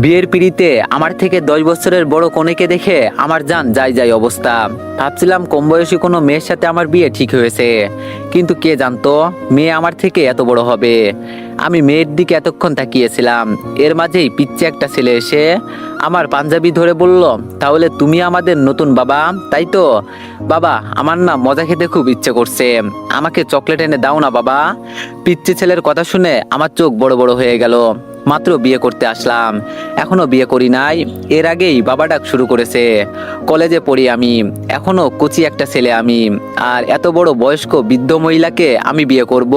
বিয়ের পিড়িতে আমার থেকে 10 বছরের বড় কনেকে দেখে আমার জান যাই যাই অবস্থা। ভাবছিলাম কম বয়সী কোনো মেয়ের সাথে আমার বিয়ে ঠিক হয়েছে, কিন্তু কে জানতো মেয়ে আমার থেকে এত বড় হবে। আমি মেয়ের দিকে এতক্ষণ তাকিয়েছিলাম, এর মাঝেই পিচ্ছে একটা ছেলে এসে আমার পাঞ্জাবি ধরে বলল, তাহলে তুমি আমাদের নতুন বাবা, তাই তো? বাবা, আমার না মজা খেতে খুব ইচ্ছে করছে, আমাকে চকলেট এনে দাও না বাবা। পিচ্ছে ছেলের কথা শুনে আমার চোখ বড় বড় হয়ে গেল। মাত্র বিয়ে করতে আসলাম, এখনো বিয়ে করি নাই, এর আগেই বাবা ডাক শুরু করেছে। কলেজে পড়ি আমি, এখনো কচি একটা ছেলে আমি, আর এত বড় বয়স্ক বৃদ্ধ মহিলাকে আমি বিয়ে করব?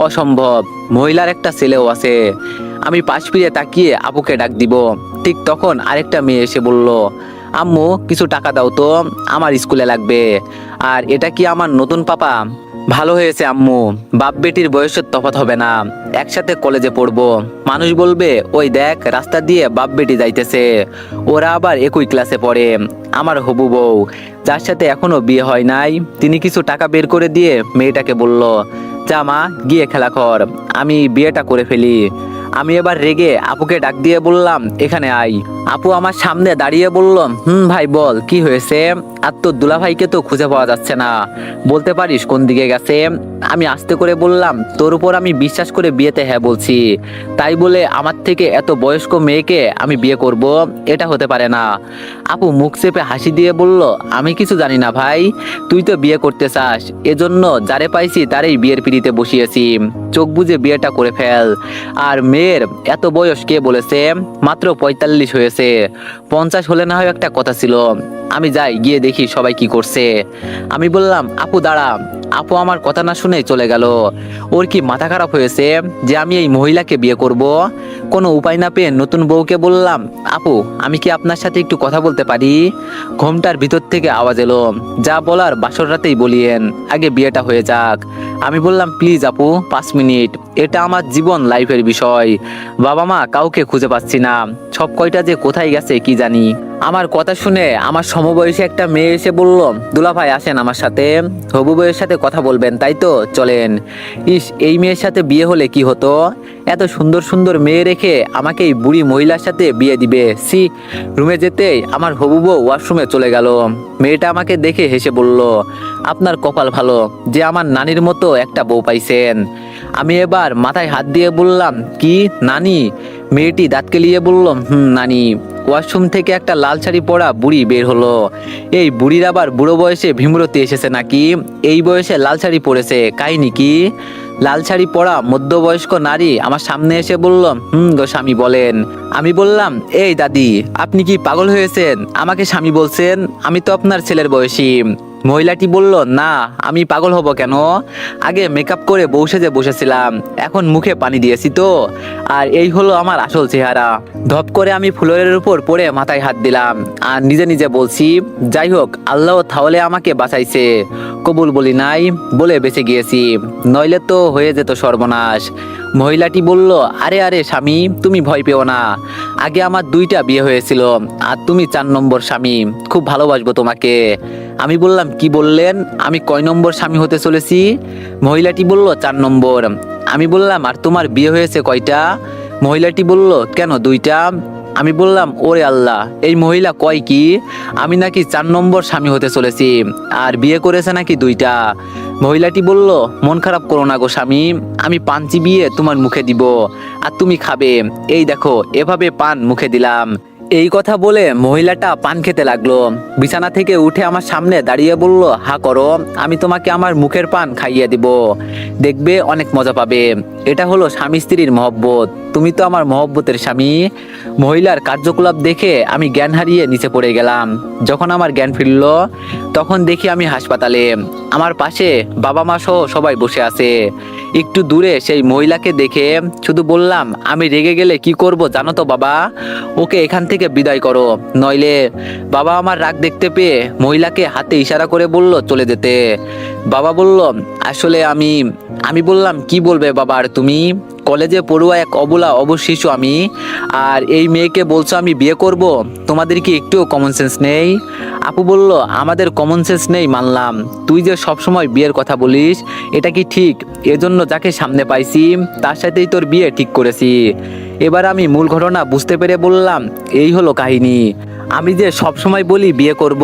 অসম্ভব। মহিলার একটা ছেলেও আছে। আমি পাশ ফিরে তাকিয়ে আপুকে ডাক দিব, ঠিক তখন আরেকটা মেয়ে এসে বলল, আম্মু কিছু টাকা দাও তো, আমার স্কুলে লাগবে। আর এটা কি আমার নতুন পাপা? ভালো হয়েছে আম্মু, বাপ বেটির বয়সের তফাৎ হবে না, একসাথে কলেজে পড়বো। মানুষ বলবে, ওই দেখ রাস্তা দিয়ে বাপ বেটি যাইতেছে, ওরা আবার একই ক্লাসে পড়ে। আমার হবু বউ, যার সাথে এখনো বিয়ে হয় নাই, তিনি কিছু টাকা বের করে দিয়ে মেয়েটাকে বলল, যা মা, গিয়ে খেলা কর, আমি বিয়েটা করে ফেলি। আমি এবার রেগে আপুকে ডাক দিয়ে বললাম, এখানে আই। আপু আমার সামনে দাঁড়িয়ে বলল, ভাই বল কি হয়েছে? আর তোর দুলাভাইকে তো খুঁজে পাওয়া যাচ্ছে না, বলতে পারিস কোন দিকে গেছে? আমি আস্তে করে বললাম, তোর উপর আমি বিশ্বাস করে বিয়েতে হ্যাঁ বলছি, তাই বলে আমার থেকে এত বয়স্ক মেয়েকে আমি বিয়ে করব? এটা হতে পারে না। আপু মুখ চেপে হাসি দিয়ে বলল, আমি কিছু জানি না ভাই, তুই তো বিয়ে করতে চাস, এজন্য যারে পাইছি তারই বিয়ের পিড়িতে বসিয়েছি, চোখ বুজে বিয়েটা করে ফেল। আর মেয়ের এত বয়স কে বলেছে? মাত্র 45 হয়েছে, 50 হলে না হয় একটা কথা ছিল। আমি যাই, গিয়ে দেখি সবাই কি করছে। আমি বললাম, আপু দাঁড়া। আপু আমার কথা না শুনে চলে গেল। ওর কি মাথা খারাপ হয়েছে যে আমি এই মহিলাকে বিয়ে করব? কোনো উপায় না পেয়ে নতুন বউকে বললাম, আপু আমি কি আপনার সাথে একটু কথা বলতে পারি? ঘোমটার ভিতর থেকে আওয়াজ এলো, যা বলার বাসর রাতেই বলিয়েন, আগে বিয়েটা হয়ে যাক। আমি বললাম, প্লিজ আপু 5 মিনিট, এটা আমার জীবন লাইফের বিষয়। বাবা মা কাউকে খুঁজে পাচ্ছি না, সব কয়টা যে কোথায় গেছে কি জানি। আমার কথা শুনে আমার সমবয়সী একটা মেয়ে এসে বলল, দুলা ভাই আসেন আমার সাথে, হবু বউয়ের সাথে কথা বলবেন তাই তো, চলেন। ইস, এই মেয়ের সাথে বিয়ে হলে কি হতো? এত সুন্দর সুন্দর মেয়ে রেখে আমাকে এই বুড়ি মহিলার সাথে বিয়ে দিবে? সি। রুমে যেতেই আমার হবু বউ ওয়াশরুমে চলে গেল। মেয়েটা আমাকে দেখে হেসে বলল, আপনার কপাল ভালো যে আমার নানির মতো একটা বউ পাইছেন। আমি এবার মাথায় হাত দিয়ে বললাম, কি নানি? মেয়েটি দাঁত কেলিয়ে বলল, নানি। ওয়াশরুম থেকে একটা লাল শাড়ি পরা বুড়ি বের হলো। এই বুড়ির আবার বুড়ো বয়সে ভীমরতি এসেছে নাকি? এই বয়সে লাল শাড়ি পরেছে, কাহিনী কি? লাল শাড়ি পরা মধ্যবয়স্ক নারী আমার সামনে এসে বলল, গো স্বামী বলেন। আমি বললাম, এই দাদি, আপনি কি পাগল হয়েছেন? আমাকে স্বামী বলছেন? আমি তো আপনার ছেলের বয়সী। মহিলাটি বলল, না, আমি পাগল হব কেন? আগে মেকআপ করে বউ সেজে বসেছিলাম, এখন মুখে পানি দিয়েছি তো। আর এই হলো আমার আসল চেহারা। ধপ করে আমি ফ্লোরের উপর পড়ে মাথায় হাত দিলাম আর নিজে নিজে বলছি, যাই হোক, আল্লাহ তাহলে আমাকে বাঁচাইছে, কবুল বলি নাই বলে বেঁচে গিয়েছি, নইলে তো হয়ে যেত সর্বনাশ। মহিলাটি বলল, আরে আরে স্বামী, তুমি ভয় পেও না, আগে আমার 2টা বিয়ে হয়েছিল, আর তুমি 4 নম্বর স্বামী, খুব ভালোবাসবো তোমাকে। আমি বললাম, কি বললেন? আমি কয় নম্বর স্বামী হতে চলেছি? মহিলাটি বলল, 4 নম্বর। আমি বললাম, আর তোমার বিয়ে হয়েছে কয়টা? মহিলাটি বলল, কেন 2টা? আমি বললাম, ওরে আল্লাহ, এই মহিলা কয় কি? আমি নাকি 4 নম্বর স্বামী হতে চলেছি, আর বিয়ে করেছে নাকি 2টা। মহিলাটি বলল, মন খারাপ করো না গো স্বামী, আমি পান চিবিয়ে তোমার মুখে দিব, আর তুমি খাবে, এই দেখো, এভাবে পান মুখে দিলাম। এই কথা বলে মহিলাটা পান খেতে লাগলো। বিছানা থেকে উঠে আমার সামনে দাঁড়িয়ে বলল, হা করো, আমি তোমাকে আমার মুখের পান খাইয়ে দিব, দেখবে অনেক মজা পাবে। এটা হলো স্বামী স্ত্রীর মহব্বত, তুমি তো আমার মহব্বতের স্বামী। মহিলার কার্যকলাপ দেখে আমি জ্ঞান হারিয়ে নিচে পড়ে গেলাম। যখন আমার জ্ঞান ফিরল, তখন দেখি আমি হাসপাতালে, আমার পাশে বাবা মা সহ সবাই বসে আছে। একটু দূরে সেই মহিলাকে দেখে শুধু বললাম, আমি রেগে গেলে কি করব জানো তো বাবা? ওকে এখান থেকে বিদায় করো, নইলে। বাবা আমার রাগ দেখতে পেয়ে মহিলাকে হাতে ইশারা করে বলল চলে যেতে। বাবা বলল, আসলে আমি বললাম, কি বলবে বাবা? আর তুমি কলেজে পড়ুয়া এক অবলা অবশিশু আমি, আর এই মেয়েকে বলছো আমি বিয়ে করব? তোমাদের কি একটুও কমন সেন্স নেই? আপু বলল, আমাদের কমন সেন্স নেই মানলাম, তুই যে সব সময় বিয়ের কথা বলিস, এটা কি ঠিক? এজন্য যাকে সামনে পাইছি তার সাথেই তোর বিয়ে ঠিক করেছি। এবার আমি মূল ঘটনা বুঝতে পেরে বললাম, এই হলো কাহিনী। আমি যে সব সময় বলি বিয়ে করব,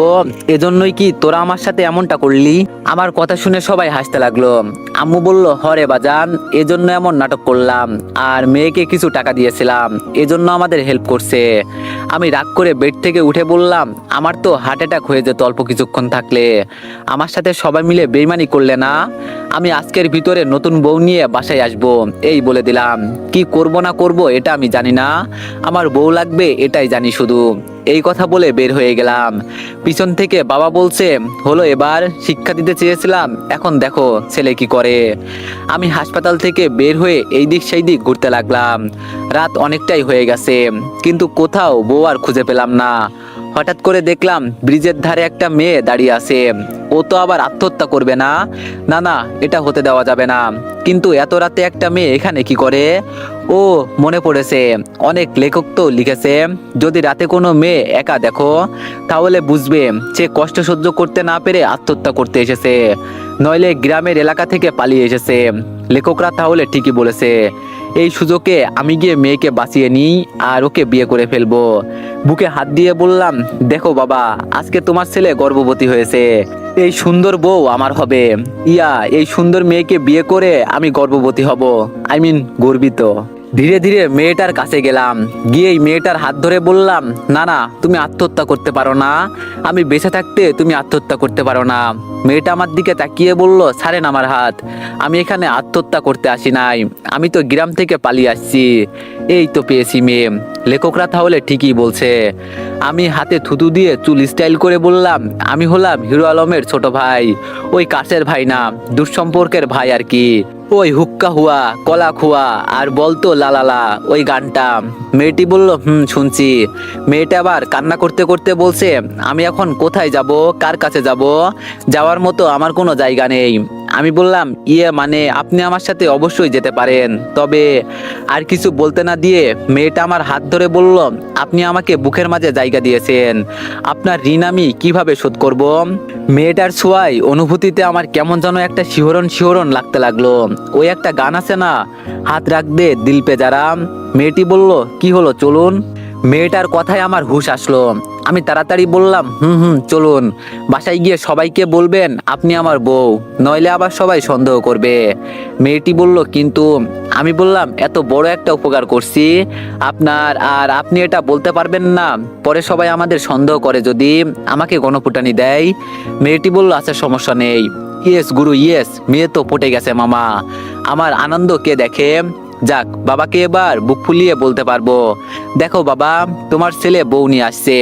এজন্যই কি তোরা আমার সাথে এমনটা করলি? আমার কথা শুনে সবাই হাসতে লাগলো। আম্মু বলল, হরে বাজান, এজন্য এমন নাটক করলাম, আর মেয়েকে কিছু টাকা দিয়েছিলাম, এজন্য আমাদের হেল্প করছে। আমি রাগ করে বেড থেকে উঠে বললাম, আমার তো হার্ট অ্যাটাক হয়ে যেত অল্প কিছুক্ষণ থাকলে। আমার সাথে সবাই মিলে বেইমানি করলে না। আমি আজকের ভিতরে নতুন বউ নিয়ে বাসায় আসবো, এই বলে দিলাম। কি করব না করব এটা আমি জানি না, আমার বউ লাগবে এটাই জানি শুধু। এই কথা বলে বের হয়ে গেলাম। পিছন থেকে বাবা বলছে, হলো এবার, শিক্ষা দিতে চেয়েছিলাম, এখন দেখো ছেলে কি করে। আমি হাসপাতাল থেকে বের হয়ে এই দিক সেই দিক ঘুরতে লাগলাম। রাত অনেকটাই হয়ে গেছে, কিন্তু কোথাও বউ আর খুঁজে পেলাম না। হঠাৎ করে দেখলাম ব্রিজের ধারে একটা মেয়ে দাঁড়িয়ে আছে। ও তো আবার আত্মহত্যা করবে না? না না, এটা হতে দেওয়া যাবে না। কিন্তু এত রাতে একটা মেয়ে এখানে কি করে? ও মনে পড়েছে, অনেক লেখক তো লিখেছে, যদি রাতে কোনো মেয়ে একা দেখো তাহলে বুঝবে সে কষ্ট সহ্য করতে না পেরে আত্মহত্যা করতে এসেছে, নইলে গ্রামের এলাকা থেকে পালিয়ে এসেছে। লেখকরা তাহলে ঠিকই বলেছে। এই সুযোগে আমি গিয়ে মেয়েকে বাঁচিয়ে নিই আর ওকে বিয়ে করে ফেলবো। বুকে হাত দিয়ে বললাম, দেখো বাবা, আজকে তোমার ছেলে গর্ভবতী হয়েছে, এই সুন্দর বউ আমার হবে। এই সুন্দর মেয়েকে বিয়ে করে আমি গর্ভবতী হব, গর্বিত। ধীরে ধীরে মেয়েটার কাছে গেলাম, গিয়েই মেয়েটার হাত ধরে বললাম, না না, তুমি আত্মহত্যা করতে পারো না, আমি বেঁচে থাকতে তুমি আত্মহত্যা করতে পারো না। মেয়েটা আমার দিকে তাকিয়ে বলল, ছাড়েন আমার হাত, আমি এখানে আত্মহত্যা করতে আসি নাই, আমি তো গ্রাম থেকে পালিয়ে আসছি। এই তো পেয়েছি মেয়ে। লেখকরা তাহলে ঠিকই বলছে। আমি হাতে থুতু দিয়ে চুল স্টাইল করে বললাম, আমি হলাম হিরো আলমের ছোট ভাই, ওই কাছের ভাই না, দুঃসম্পর্কের ভাই আর কি। ওই হুক্কা হুয়া কলা খুয়া আর বলতো লালালা, ওই গানটা। মেয়েটি বলল, শুনছি। মেয়েটা আবার কান্না করতে করতে বলছে, আমি এখন কোথায় যাব, কার কাছে যাব? যাওয়ার মতো আমার কোনো জায়গা নেই। আমি বললাম, মানে আপনি আমার সাথে অবশ্যই যেতে পারেন, তবে আর কিছু বলতে না দিয়ে মেয়েটা আমার হাত ধরে বলল, আপনি আমাকে বুকের মাঝে জায়গা দিয়েছেন, আপনার ঋণ আমি কিভাবে শোধ করব? মেয়েটার ছোঁয়ায় অনুভূতিতে আমার কেমন যেন একটা শিহরণ শিহরণ লাগতে লাগলো। ওই একটা গান আছে না, হাত রাখ দে দিল পে যারা। মেয়েটি বলল, কি হলো, চলুন। মেয়েটার কথায় আমার হুঁশ আসলো। আমি তাড়াতাড়ি বললাম, চলুন। বাসায় গিয়ে সবাইকে বলবেন আপনি আমার বউ, নইলে আবার সবাই সন্দেহ করবে। মেয়েটি বলল, কিন্তু। আমি বললাম, এত বড় একটা উপকার করছি আপনার, আর আপনি এটা বলতে পারবেন না? পরে সবাই আমাদের সন্দেহ করে যদি, আমাকে গণফুটানি দেয়। মেয়েটি বলল, আচ্ছা সমস্যা নেই। ইয়েস গুরু ইয়েস, মেয়ে তো পটে গেছে মামা। আমার আনন্দ কে দেখে? যাক, বাবাকে এবার বুক ফুলিয়ে বলতে পারবো, দেখো বাবা, তোমার ছেলে বউ নিয়ে আসছে।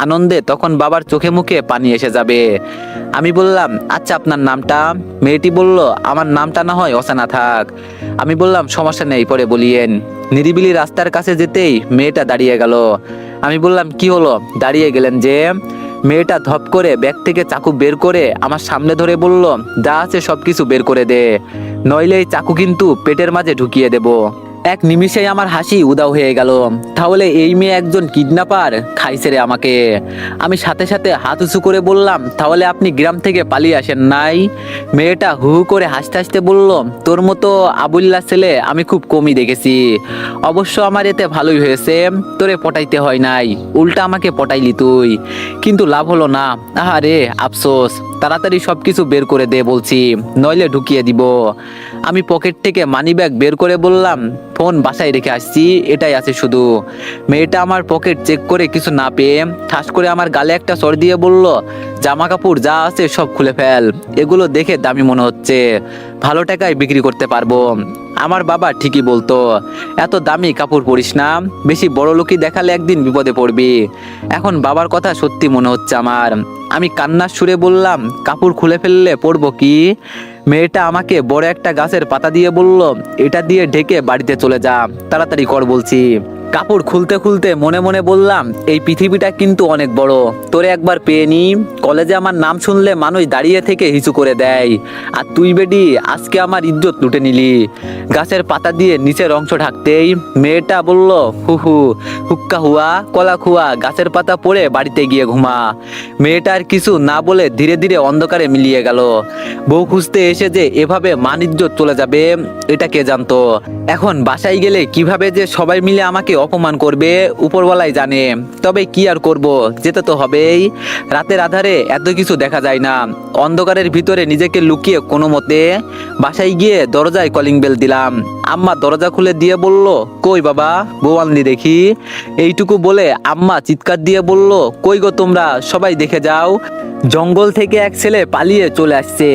আনন্দে তখন বাবার চোখে মুখে পানি এসে যাবে। আমি বললাম, আচ্ছা আপনার নামটা? মেয়েটি বলল, আমার নামটা না হয় অজানা থাক। আমি বললাম, সমস্যা নেই, পরে বলিয়েন। নিরিবিলি রাস্তার কাছে যেতেই মেয়েটা দাঁড়িয়ে গেল। আমি বললাম, কি হলো, দাঁড়িয়ে গেলেন যে? মেয়েটা ধপ করে ব্যাগ থেকে চাকু বের করে আমার সামনে ধরে বলল, যা আছে সবকিছু বের করে দে, নইলে এই চাকু কিন্তু পেটের মাঝে ঢুকিয়ে দেব। এক নিমিষেই আমার হাসি উদাও হয়ে গেল। তাহলে এই মেয়ে একজন কিডন্যাপার, খাইছে রে আমাকে। আমি সাথে সাথে হাত উঁচু করে বললাম, তাহলে আপনি গ্রাম থেকে পালিয়ে আসেন নাই? মেয়েটা হু হু করে হাসতে হাসতে বলল, তোর মতো আবুল্লাহ ছেলে আমি খুব কমই দেখেছি। অবশ্য আমার এতে ভালোই হয়েছে, তোরে পটাইতে হয় নাই, উল্টা আমাকে পটাইলি তুই। কিন্তু লাভ হলো না, আহারে আফসোস। তাড়াতাড়ি সবকিছু বের করে দে বলছি, নইলে ঢুকিয়ে দিব। আমি পকেট থেকে মানি ব্যাগ বের করে বললাম, ফোন বাসায় রেখে আসছি, এটাই আছে শুধু। মেয়েটা আমার পকেট চেক করে কিছু না পেয়ে ঠাস করে আমার গালে একটা চড় দিয়ে বলল, জামা কাপড় যা আছে সব খুলে ফেল, এগুলো দেখে দামি মনে হচ্ছে, ভালো টাকায় বিক্রি করতে পারবো। আমার বাবা ঠিকই বলতো, এত দামি কাপড় পরিস না, বেশি বড় লোকই দেখালে একদিন বিপদে পড়বি। এখন বাবার কথা সত্যি মনে হচ্ছে আমার। আমি কান্নার সুরে বললাম, কাপড় খুলে ফেললে পড়বো কি? মেয়েটা আমাকে বড় একটা গাছের পাতা দিয়ে বলল, এটা দিয়ে ঢেকে বাড়িতে চলে যা, তাড়াতাড়ি কর বলছি। কাপড় খুলতে খুলতে মনে মনে বললাম, এই পৃথিবীটা কিন্তু অনেক বড়। তোরে একবার পেয়ে নি। কলেজে আমার নাম শুনলে মানুষ দাঁড়িয়ে থেকে হিচু করে দেয়, আর তুই বেডি আজকে আমার ইজ্জত লুটে নিলি। গাছের পাতা দিয়ে নিচের অংশ ঢাকতেই মেয়েটা বলল, হু হুক্কা হুয়া কলা খুয়া, গাছের পাতা পড়ে বাড়িতে গিয়ে ঘুমা। মেয়েটার কিছু না বলে ধীরে ধীরে অন্ধকারে মিলিয়ে গেল। বউ খুঁজতে এসে যে এভাবে মান ইজ্জত চলে যাবে, এটা কে জানতো। এখন বাসায় গেলে কিভাবে যে সবাই মিলে আমাকে অপমান করবে উপরওয়ালাই জানে। তবে কি আর করব, যেতে তো হবেই। রাতের আধারে এত কিছু দেখা যায় না। অন্ধকারের ভিতরে নিজেকে লুকিয়ে কোনো মতে বাসায় গিয়ে দরজায় কলিং বেল দিলাম। আম্মা দরজা খুলে দিয়ে বলল, কই বাবা, বউ আনলি দেখি। এইটুকু বলে আম্মা চিৎকার দিয়ে বলল, কই গো তোমরা, সবাই দেখে যাও, জঙ্গল থেকে এক ছেলে পালিয়ে চলে আসছে।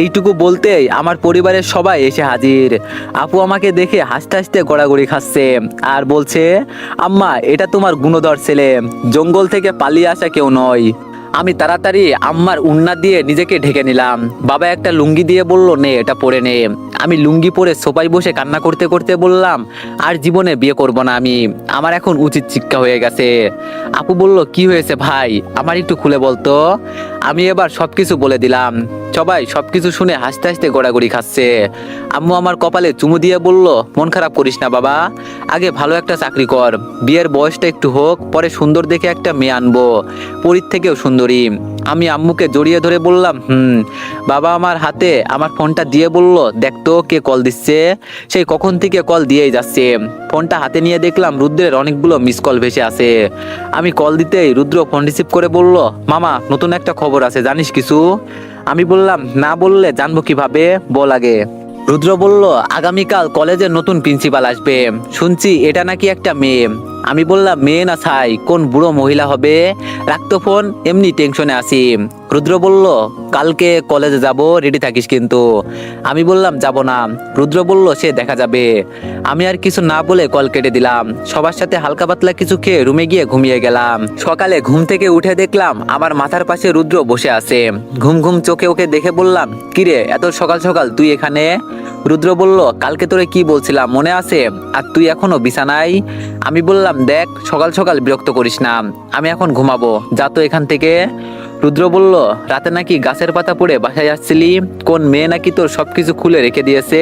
এইটুকু বলতেই আমার পরিবারের সবাই এসে হাজির। আপু আমাকে দেখে হাসতে হাসতে গড়াগড়ি খাচ্ছে আর বলছে, আম্মা এটা তোমার গুণধর ছেলে, জঙ্গল থেকে পালিয়ে আসা কেউ নয়। আমি তাড়াতাড়ি আম্মার উন্না দিয়ে নিজেকে ঢেকে নিলাম। বাবা একটা লুঙ্গি দিয়ে বলল, নে এটা পরে নে। আমি লুঙ্গি পরে সোফায় বসে কান্না করতে করতে বললাম, আর জীবনে বিয়ে করব না আমি, আমার এখন উচিত শিক্ষা হয়ে গেছে। আপু বলল, কি হয়েছে ভাই, আমার একটু খুলে বলতো। আমি এবার সবকিছু বলে দিলাম। সবাই সবকিছু শুনে হাসতে হাসতে গড়াগড়ি খাচ্ছে। আম্মু আমার কপালে চুমু দিয়ে বলল, মন খারাপ করিস না বাবা, আগে ভালো একটা চাকরি কর, বিয়ের বয়সটা একটু হোক, পরে সুন্দর দেখে একটা মেয়ে আনবো, পরীর থেকেও সুন্দরী। আমি আম্মুকে জড়িয়ে ধরে বললাম, বাবা আমার হাতে আমার ফোনটা দিয়ে বলল, দেখতো কে কল দিচ্ছে। সেই কখন থেকে কল দিয়েই যাচ্ছে। ফোনটা হাতে নিয়ে দেখলাম রুদ্রের অনেকগুলো মিস কল ভেসে আছে। আমি কল দিতেই রুদ্র ফোন রিসিভ করে বলল, মামা নতুন একটা খবর আছে, জানিস কিছু? আমি বললাম, না বললে জানবো কিভাবে, বল আগে। রুদ্র বলল, আগামীকাল কলেজের নতুন প্রিন্সিপাল আসবে, শুনছি এটা নাকি একটা মেয়ে। আমি বললাম, মেয়ে না ছাই, কোন বুড়ো মহিলা হবে, রাখতো ফোন, এমনি টেনশনে আছি। রুদ্র বলল, কালকে কলেজে যাব, রেডি থাকিস কিন্তু। আমি বললাম, যাব না। রুদ্র বলল, সে দেখা যাবে। আমি আর কিছু না বলে কল কেটে দিলাম। সবার সাথে হালকা পাতলা কিছু খেয়ে রুমে গিয়ে ঘুমিয়ে গেলাম। সকালে ঘুম থেকে উঠে দেখলাম আমার মাথার পাশে রুদ্র বসে আছে। ঘুম ঘুম চোখে ওকে দেখে বললাম, কিরে এত সকাল সকাল তুই এখানে? রুদ্র বলল, কালকে তোরে কি বলছিলাম মনে আছে, আর তুই এখনো বিছানায়? আমি বললাম, দেখ সকাল সকাল বিরক্ত করিস না, আমি এখন ঘুমাবো, যা তো এখান থেকে। রুদ্র বলল, রাতে নাকি গাছের পাতা পড়ে বাসায় আসছিলি, কোন মেয়ে নাকি তোর সবকিছু খুলে রেখে দিয়েছে।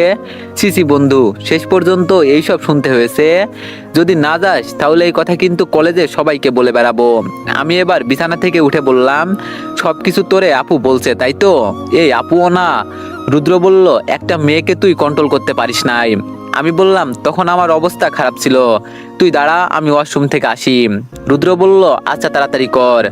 সিসি বন্ধু, শেষ পর্যন্ত এইসব শুনতে হয়েছে। যদি না যাস তাহলে এই কথা কিন্তু কলেজে সবাইকে বলে বেড়াবো। আমি এবার বিছানা থেকে উঠে বললাম, সবকিছু তোরে আপু বলছে তাই তো? এই আপুও না। রুদ্র বলল, একটা মেয়েকে তুই কন্ট্রোল করতে পারিস নাই। আমি বললাম, তখন আমার অবস্থা খারাপ ছিল, তুই দাঁড়া আমি ওয়াশরুম থেকে আসি। রুদ্র বলল, আচ্ছা তাড়াতাড়ি কর,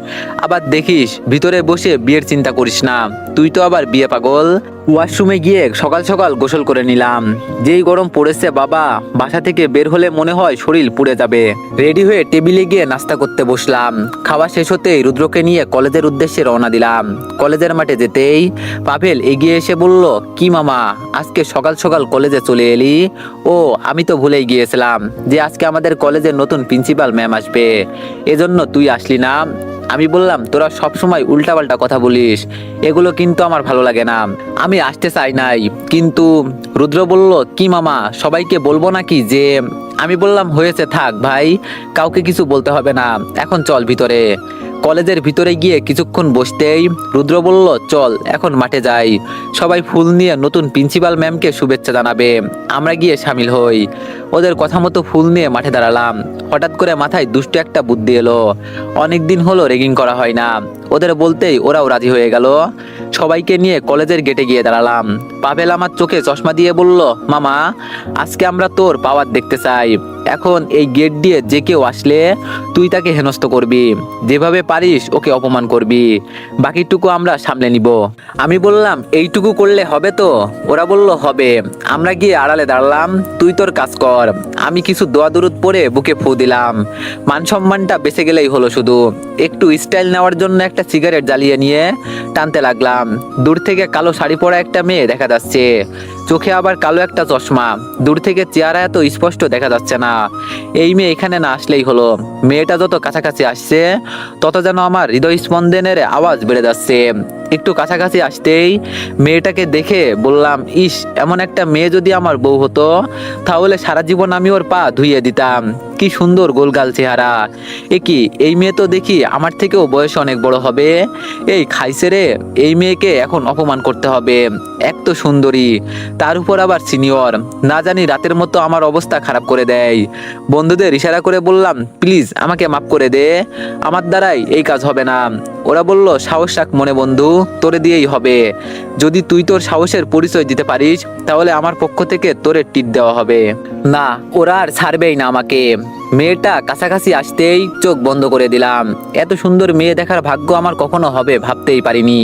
আবার দেখিস ভিতরে বসে বিয়ের চিন্তা করিস না, তুই তো আবার বিয়ে পাগল। ওয়াশরুমে গিয়ে সকাল সকাল গোসল করে নিলাম। যেই গরম পড়েছে বাবা, বাসা থেকে বের হলে মনে হয় শরীর পুড়ে যাবে। রেডি হয়ে টেবিলে গিয়ে নাস্তা করতে বসলাম। খাওয়া শেষ হতেই রুদ্রকে নিয়ে কলেজের উদ্দেশ্যে রওনা দিলাম। কলেজের মাঠে যেতেই পাভেল এগিয়ে এসে বলল, কি মামা আজকে সকাল সকাল কলেজে চলে এলি? ও আমি তো ভুলেই গিয়েছিলাম যে আজকে আমাদের কলেজের নতুন প্রিন্সিপাল ম্যাম আসবে, এজন্য তুই আসলি না। আমি বললাম, তোরা সবসময় উল্টাপাল্টা কথা বলিস, এগুলো কিন্তু আমার ভালো লাগে না, আমি আসতে চাই নাই কিন্তু। রুদ্র বলল, কি মামা সবাইকে বলবো নাকি যে? আমি বললাম, হয়েছে থাক ভাই, কাউকে কিছু বলতে হবে না, এখন চল ভিতরে। কলেজের ভিতরে গিয়ে কিছুক্ষণ বসতেই রুদ্র বলল, চল এখন মাঠে যাই, সবাই ফুল নিয়ে নতুন প্রিন্সিপাল ম্যামকে শুভেচ্ছা জানাবে, আমরা গিয়ে সামিল হই। ওদের কথা মতো ফুল নিয়ে মাঠে দাঁড়ালাম। হঠাৎ করে মাথায় দুষ্ট একটা বুদ্ধি এলো। অনেকদিন হলো রেগিং করা হয় না, ওদের বলতেই ওরাও রাজি হয়ে গেল। সবাইকে নিয়ে কলেজের গেটে গিয়ে দাঁড়ালাম। পাভেল আমার চোখে চশমা দিয়ে বলল, মামা আজকে আমরা তোর পাওয়ার দেখতে চাই। এখন এই গেট দিয়ে যে কেউ আসলে তুই তাকে হেনস্থ করবি, যেভাবে পারিস ওকে অপমান করবি, বাকিটুকু আমরা সামলে নিব। আমি বললাম, এইটুকু করলে হবে তো? ওরা বলল, হবে। আমরা গিয়ে আড়ালে দাঁড়ালাম, তুই তোর কাজ কর। আমি কিছু দোয়া দুরুদ পরে বুকে ফু দিলাম। মান সম্মানটা বেঁচে গেলেই হলো, শুধু একটু স্টাইল নেওয়ার জন্য একটা সিগারেট জ্বালিয়ে নিয়ে টানতে লাগলাম। দূর থেকে কালো শাড়ি পরা একটা মেয়ে দেখা যাচ্ছে, চোখে আবার কালো একটা চশমা, দূর থেকে চেহারা এত স্পষ্ট দেখা যাচ্ছে না। এই মেয়ে এখানে না আসলেই হলো। মেয়েটা যত কাছাকাছি আসছে তত যেন আমার হৃদয় স্পন্দনের আওয়াজ বেড়ে যাচ্ছে। একটু কাছাকাছি আসতেই মেয়েটাকে দেখে বললাম, ইস, এমন একটা মেয়ে যদি আমার বউ হতো তাহলে সারা জীবন আমি ওর পা ধুইয়ে দিতাম। কি সুন্দর গোলগাল চেহারা। কি এই মেয়ে তো দেখি আমার থেকেও বয়স অনেক বড় হবে। এই খাইছে রে, এই মেয়েকে এখন অপমান করতে হবে। এক তো সুন্দরী, তার উপর আবার সিনিয়র, না জানি রাতের মতো আমার অবস্থা খারাপ করে দেয়। বন্ধুদের ইশারা করে বললাম, প্লিজ আমাকে মাফ করে দে, আমার দ্বারাই এই কাজ হবে না। ওরা বলল, সাহস রাখ মনে বন্ধু, তোরে দিয়েই হবে। যদি তুই তোর সাহসের পরিচয় দিতে পারিস তাহলে আমার পক্ষ থেকে তোরে টিট দেওয়া হবে। না, ওরা আর ছাড়বেই না আমাকে। মেয়েটা কাছাকাছি আসতেই চোখ বন্ধ করে দিলাম। এত সুন্দর মেয়ে দেখার ভাগ্য আমার কখনো হবে ভাবতেই পারিনি।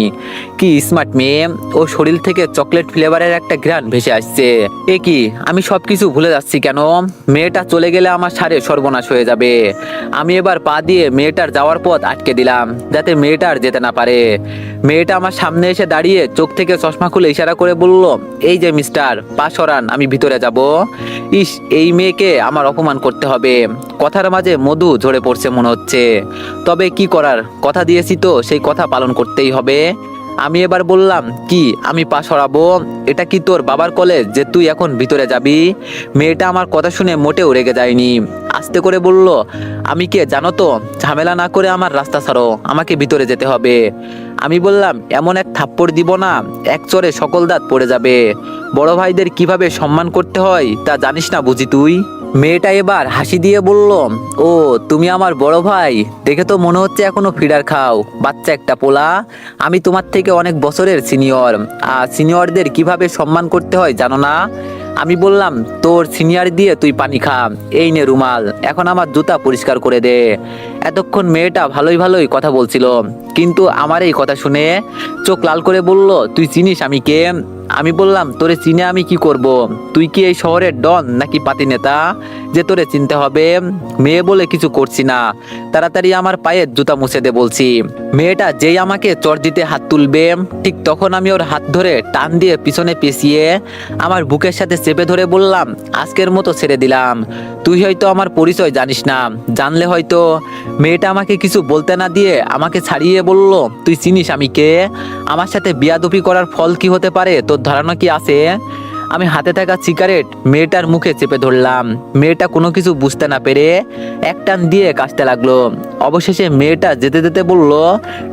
কি স্মার্ট মেয়ে, ও শরীর থেকে চকলেট ফ্লেভারের একটা ঘ্রাণ ভেসে আসছে। কি আমি সবকিছু ভুলে যাচ্ছি কেন? মেয়েটা চলে গেলে আমার সারে সর্বনাশ হয়ে যাবে। আমি এবার পা দিয়ে মেয়েটার যাওয়ার পথ আটকে দিলাম যাতে মেয়েটা আর যেতে না পারে। মেয়েটা আমার সামনে এসে দাঁড়িয়ে চোখ থেকে চশমা খুলে ইশারা করে বলল, এই যে মিস্টার, পা সরান, আমি ভিতরে যাব। ইস, এই মেয়েকে আমার অপমান করতে হবে। কথার মাঝে মধু ঝরে পড়ছে মনে হচ্ছে। তবে কি করার, কথা দিয়েছি তো সেই কথা পালন করতেই হবে। আমি এবার বললাম, কি আমি পা সরাবো? এটা কি তোর বাবার কলেজ যে তুই এখন ভিতরে যাবি? মেয়েটা আমার কথা শুনে মোটেও রেগে যায়নি। আস্তে করে বলল, আমি কে জানো তো, ঝামেলা না করে আমার রাস্তা ছাড়ো, আমাকে ভিতরে যেতে হবে। আমি বললাম, এমন এক থাপ্পড় দিব না, এক চড়ে সকল দাঁত পড়ে যাবে। বড় ভাইদের কিভাবে সম্মান করতে হয় তা জানিস না বুঝি তুই? মেয়েটা এবার হাসি দিয়ে বলল, ও তুমি আমার বড় ভাই? দেখে তো মনে হচ্ছে এখনো ফিডার খাও, বাচ্চা একটা পোলা। আমি তোমার থেকে অনেক বছরের সিনিয়র, আর সিনিয়রদের কিভাবে সম্মান করতে হয় জানো না? আমি বললাম, তোর সিনিয়র দিয়ে তুই পানি খা, এই নে রুমাল, এখন আমার জুতা পরিষ্কার করে দে। এতক্ষণ মেয়েটা ভালোই ভালোই কথা বলছিল, কিন্তু আমার এই কথা শুনে চোখ লাল করে বলল, তুই চিনিস আমি কে? আমি বললাম, তোরে চিনে আমি কি করব? তুই কি এই শহরের ডন নাকি পাতি নেতা যে তোরে চিনতে হবে? মেয়ে বলে কিছু করছি না, তাড়াতাড়ি আমার পায়ের জুতা মুছে দে বলছি। মেয়েটা যেই আমাকে চড় দিতে হাত তুলবে ঠিক তখন আমি ওর হাত ধরে টান দিয়ে পিছনে পেঁচিয়ে আমার বুকের সাথে চেপে ধরে বললাম, আজকের মতো ছেড়ে দিলাম। তুই হয়তো আমার পরিচয় জানিস না, জানলে হয়তো। মেয়েটা আমাকে কিছু বলতে না দিয়ে আমাকে ছাড়িয়ে বলল, তুই চিনিস আমি কে? আমার সাথে বিয়াদবি করার ফল কি হতে পারে তোর ধারণা কি আছে? আমি হাতে থাকা সিগারেট মেয়েটার মুখে চেপে ধরলাম। মেয়েটা কোনো কিছু বুঝতে না পেরে এক টান দিয়ে কাশতে লাগলো। অবশেষে মেয়েটা যেতে যেতে বলল,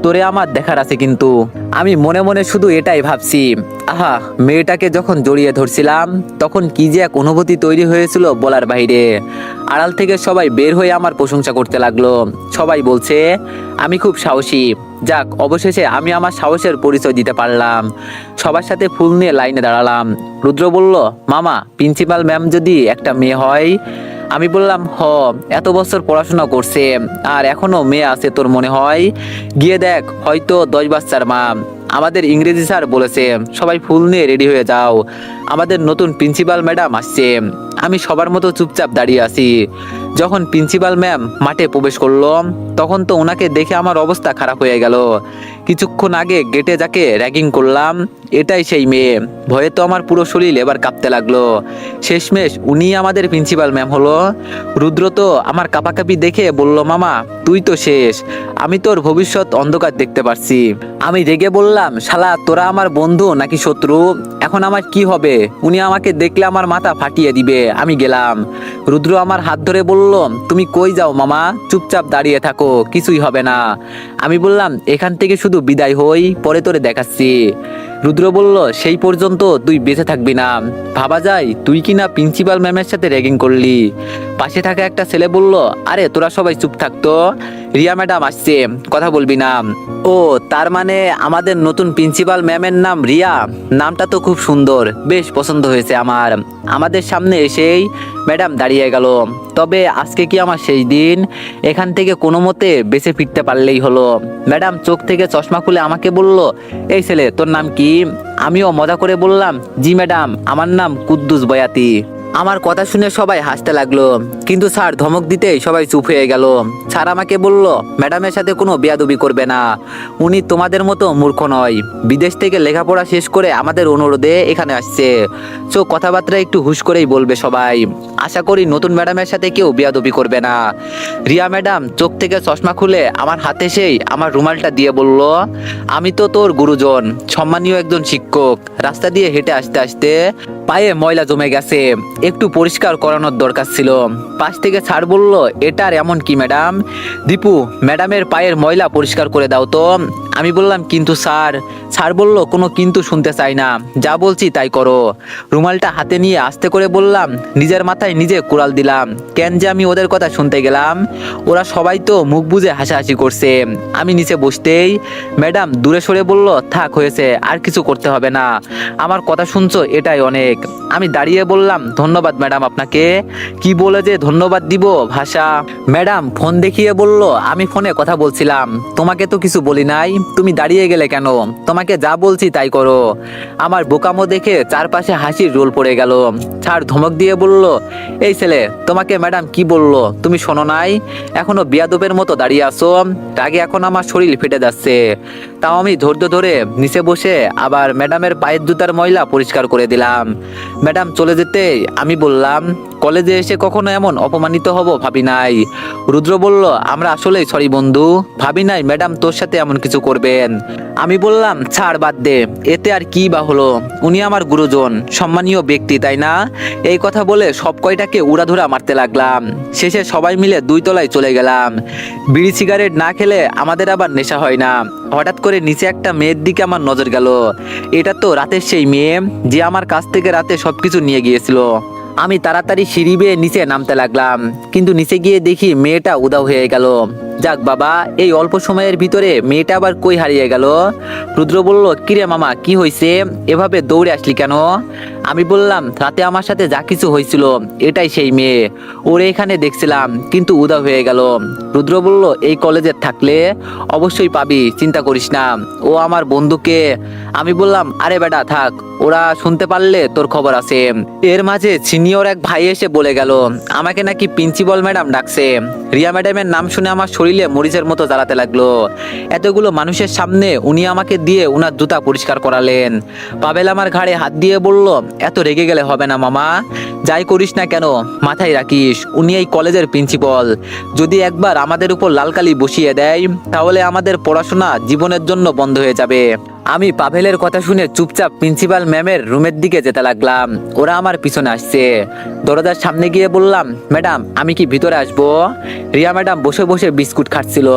তোরে আমার দেখার আছে কিন্তু। আমি মনে মনে শুধু এটাই ভাবছি, আহা, মেয়েটাকে যখন জড়িয়ে ধরছিলাম তখন কি যে এক অনুভূতি তৈরি হয়েছিল বলার বাইরে। আড়াল থেকে সবাই বের হয়ে আমার প্রশংসা করতে লাগলো। সবাই বলছে আমি খুব সাহসী। যাক, অবশেষে আমি আমার সাহসের পরিচয় দিতে পারলাম। সবার সাথে ফুল নিয়ে লাইনে দাঁড়ালাম। রুদ্র বলল, মামা, প্রিন্সিপাল ম্যাম যদি একটা মেয়ে হয়? আমি বললাম, এত বছর পড়াশোনা করছে আর এখনো মেয়ে আছে তোর মনে হয়? গিয়ে দেখ, হয়তো 10 বাচ্চার মা। আমাদের ইংরেজি স্যার বলেছে সবাই ফুল নিয়ে রেডি হয়ে যাও, আমাদের নতুন প্রিন্সিপাল ম্যাডাম আসছে। আমি সবার মতো চুপচাপ দাঁড়িয়ে আছি। যখন প্রিন্সিপাল ম্যাম মাঠে প্রবেশ করলো তখন তো ওনাকে দেখে আমার অবস্থা খারাপ হয়ে গেল। কিছুক্ষণ আগে গেটে যাকে র্যাগিং করলাম এটাই সেই মেয়ে। ভয়ে তো আমার পুরো শরীর এবার কাঁপতে লাগলো। শেষমেশ উনি আমাদের প্রিন্সিপাল ম্যাম হলো। রুদ্র তো আমার কাঁপাকাঁপি দেখে বলল, মামা তুই তো শেষ, আমি তোর ভবিষ্যৎ অন্ধকার দেখতে পারছি। আমি রেগে বললাম, শালা তোরা আমার বন্ধু নাকি শত্রু? এখন আমার কি হবে? উনি আমাকে দেখলে আমার মাথা ফাটিয়ে দিবে। আমি গেলাম। রুদ্র আমার হাত ধরে বলল, তুমি কই যাও মামা? চুপচাপ দাঁড়িয়ে থাকো, কিছুই হবে না। আমি বললাম, এখান থেকে শুধু বিদায় হই, পরে তোরে দেখাচ্ছি। রুদ্র বলল, সেই পর্যন্ত তুই বেঁচে থাকবি না। ভাবা যায় তুই কি না প্রিন্সিপাল ম্যামের সাথে র্যাগিং করলি। পাশে থাকা একটা ছেলে বলল, আরে তোরা সবাই চুপ থাকতো, রিয়া ম্যাডাম আসছে, কথা বলবি না। ও, তার মানে আমাদের নতুন প্রিন্সিপাল ম্যামের নাম রিয়া? নামটা তো খুব সুন্দর, বেশ পছন্দ হয়েছে আমার। আমাদের সামনে এসেই ম্যাডাম দাঁড়িয়ে গেল। তবে আজকে কি আমার সেই দিন? এখান থেকে কোনো মতে বেঁচে ফিরতে পারলেই হলো। ম্যাডাম চোখ থেকে চশমা খুলে আমাকে বলল, এই ছেলে তোর নাম কি? আমিও মজা করে বললাম, জি ম্যাডাম, আমার নাম কুদ্দুস বয়াতি। আমার কথা শুনে সবাই হাসতে লাগলো, কিন্তু স্যার ধমক দিতেই সবাই চুপ হয়ে গেল। স্যার আমাকে বলল, ম্যাডামের সাথে কোনো বেয়াদবি করবে না, উনি তোমাদের মতো মূর্খ নয়, বিদেশ থেকে লেখাপড়া শেষ করে আমাদের অনুরোধে এখানে আসছে। সো কথাবার্তা একটু হুশ করেই বলবে সবাই। আশা করি নতুন ম্যাডামের সাথে কেউ বেয়াদবি করবে না। রিয়া ম্যাডাম চোখ থেকে চশমা খুলে আমার হাতে সেই আমার রুমালটা দিয়ে বলল, আমি তো তোর গুরুজন, সম্মানীয় একজন শিক্ষক। রাস্তা দিয়ে হেঁটে আসতে আসতে পায়ে ময়লা জমে গেছে, একটু পরিষ্কার করানোর দরকার ছিল। পাশ থেকে স্যার বলল, এটার এমন কি ম্যাডাম? দীপু, ম্যাডামের পায়ের ময়লা পরিষ্কার করে দাও তো। আমি বললাম, কিন্তু স্যার। স্যার বলল, কোনো কিন্তু শুনতে চাই না, যা বলছি তাই করো। রুমালটা হাতে নিয়ে আস্তে করে বললাম, নিজের মাথায় নিজে কুড়াল দিলাম। কেন যে আমি ওদের কথা শুনতে গেলাম? ওরা সবাই তো মুখ বুজে হাসাহাসি করছে। আমি নিচে বসতেই ম্যাডাম দূরে সরে বলল, থাক হয়েছে, আর কিছু করতে হবে না, আমার কথা শুনছো এটাই অনেক। আমি দাঁড়িয়ে বললাম, ধন্যবাদ ম্যাডাম আপনাকে। কি বলে যে ধন্যবাদ দিব, ভাষা। ম্যাডাম ফোন দেখিয়ে বলল, আমি ফোনে কথা বলছিলাম, তোমাকে তো কিছু বলি নাই, তুমি দাঁড়িয়ে গেলে কেন? তোমাকে যা বলছি তাই করো। আমার বোকামো দেখে চারপাশে হাসির রোল পড়ে গেল। স্যার ধমক দিয়ে বলল, এই ছেলে, তোমাকে ম্যাডাম কি বললো তুমি শোনো নাই? এখনো বিয়াদবের মতো দাঁড়িয়ে আছো। রাগে এখন আমার শরীর ফেটে যাচ্ছে। তাও আমি ধৈর্য ধরে নিচে বসে আবার ম্যাডামের পায়ের জুতার ময়লা পরিষ্কার করে দিলাম। ম্যাডাম চলে যেতে আমি বললাম, কলেজে এসে কখনো এমন অপমানিত হব ভাবি নাই। রুদ্র বলল, আমরা আসলেই সরি বন্ধু, ভাবি নাই ম্যাডাম তোর সাথে এমন কিছু করবেন। আমি বললাম, ছাড় বাদ দে, এতে আর কি বা হলো, উনি আমার গুরুজন, সম্মানীয় ব্যক্তি, তাই না? এই কথা বলে সব কয়টাকে উড়াধুরা মারতে লাগলাম। শেষে সবাই মিলে 2 তলায় চলে গেলাম। বিড়ি সিগারেট না খেলে আমাদের আবার নেশা হয় না। হঠাৎ করে নিচে একটা মেয়ের দিকে আমার নজর গেল। এটা তো রাতের সেই মেয়ে যে আমার কাছ থেকে রাতে সবকিছু নিয়ে গিয়েছিল। আমি তাড়াতাড়ি সিঁড়ি বেয়ে নিচে নামতে লাগলাম, কিন্তু নিচে গিয়ে দেখি মেয়েটা উধাও হয়ে গেল। যাক বাবা, এই অল্প সময়ের ভিতরে মেয়েটা আবার কই হারিয়ে গেল? রুদ্র বলল, কিরে মামা, কি হয়েছে, এভাবে দৌড়ে আসলি কেন? আমি বললাম, রাতে আমার সাথে যা কিছু হয়েছিল এটাই সেই মেয়ে, ওরে এখানে দেখছিলাম কিন্তু উধাও হয়ে গেল। রুদ্র বলল, এই কলেজে থাকলে অবশ্যই পাবি, চিন্তা করিস না, ও আমার বন্ধুকে। আমি বললাম, আরে বেটা থাক, ওরা শুনতে পারলে তোর খবর আছে। এর মাঝে সিনিয়র এক ভাই এসে বলে গেল, আমাকে নাকি প্রিন্সিপাল ম্যাডাম ডাকছে। রিয়া ম্যাডামের নাম শুনে আমার শরীরে মরিচের মতো জ্বালাতে লাগলো। এতগুলো মানুষের সামনে উনি আমাকে দিয়ে উনার জুতা পরিষ্কার করালেন। পাবেল আমার ঘাড়ে হাত দিয়ে বলল, এত রেগে গেলে হবে না মামা, যাই করিস না কেন মাথায় রাখিস, উনি এই কলেজের প্রিন্সিপাল। যদি একবার আমাদের উপর লালকালি বসিয়ে দেয় তাহলে আমাদের পড়াশোনা জীবনের জন্য বন্ধ হয়ে যাবে। আমি পাভেলের কথা শুনে চুপচাপ প্রিন্সিপাল ম্যামের রুমের দিকে যেতে লাগলাম। ওরা আমার পিছনে আসছে। দরজার সামনে গিয়ে বললাম, ম্যাডাম আমি কি ভিতরে আসবো? রিয়া ম্যাডাম বসে বসে বিস্কুট খাচ্ছিল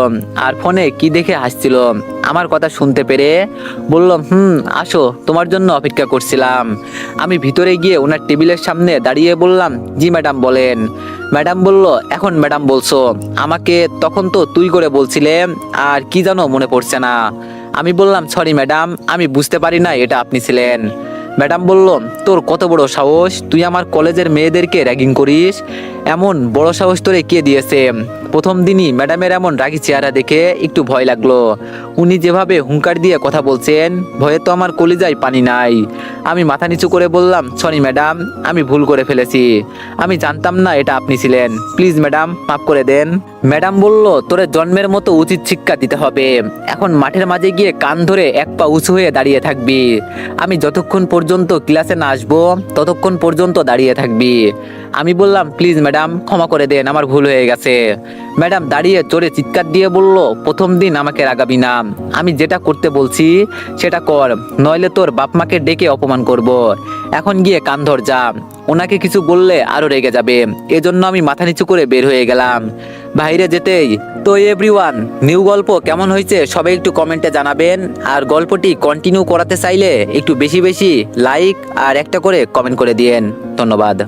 আর ফোনে কি দেখে হাসছিল। আমার কথা শুনতে পেরে বলল, আসো, তোমার জন্য অপেক্ষা করছিলাম। আমি ভিতরে গিয়ে ওনার টেবিলের সামনে দাঁড়িয়ে বললাম, জি ম্যাডাম বলেন। ম্যাডাম বলল, এখন ম্যাডাম বলছো, আমাকে তখন তো তুই করে বলছিলে, আর কি জানো মনে পড়ছে না। আমি বললাম, সরি ম্যাডাম, আমি বুঝতে পারি না এটা আপনি ছিলেন। ম্যাডাম বলল, তোর কত বড় সাহস, তুই আমার কলেজের মেয়েদেরকে র্যাগিং করিস? এমন বড় সাহস তোরে কে দিয়েছে? প্রথম দিনই ম্যাডামের এমন রাগী চেহারা দেখে একটু ভয় লাগলো। উনি যেভাবে হুঙ্কার দিয়ে কথা বলছেন, ভয়ে তো আমার কলিজায় পানি নাই। আমি মাথা নিচু করে বললাম, সরি ম্যাডাম, আমি ভুল করে ফেলেছি, আমি জানতাম না এটা আপনি ছিলেন, প্লিজ ম্যাডাম মাফ করে দেন। ম্যাডাম বলল, তোরে জন্মের মতো উচিত শিক্ষা দিতে হবে, এখন মাঠের মাঝে গিয়ে কান ধরে এক পা উঁচু হয়ে দাঁড়িয়ে থাকবি। আমি যতক্ষণ পর্যন্ত ক্লাসে না আসবো ততক্ষণ পর্যন্ত দাঁড়িয়ে থাকবি। আমি বললাম, প্লিজ ম্যাডাম ক্ষমা করে দেন, আমার ভুল হয়ে গেছে। ম্যাডাম দাঁড়িয়ে চড়ে চিৎকার দিয়ে বলল, প্রথম দিন আমাকে রাগাবি না, আমি যেটা করতে বলছি সেটা কর, নইলে তোর বাপ মাকে ডেকে অপমান করব। এখন গিয়ে কান ধর যা, ওনাকে কিছু বললে আরো রেগে যাবে। এজন্য আমি মাথা নিচু করে বের হয়ে গেলাম। বাইরে যেতেই, তো এভরিওয়ান, নিউ গল্প কেমন হয়েছে সবাই একটু কমেন্টে জানাবেন। আর গল্পটি কন্টিনিউ করাতে চাইলে একটু বেশি বেশি লাইক আর একটা করে কমেন্ট করে দিয়েন। ধন্যবাদ।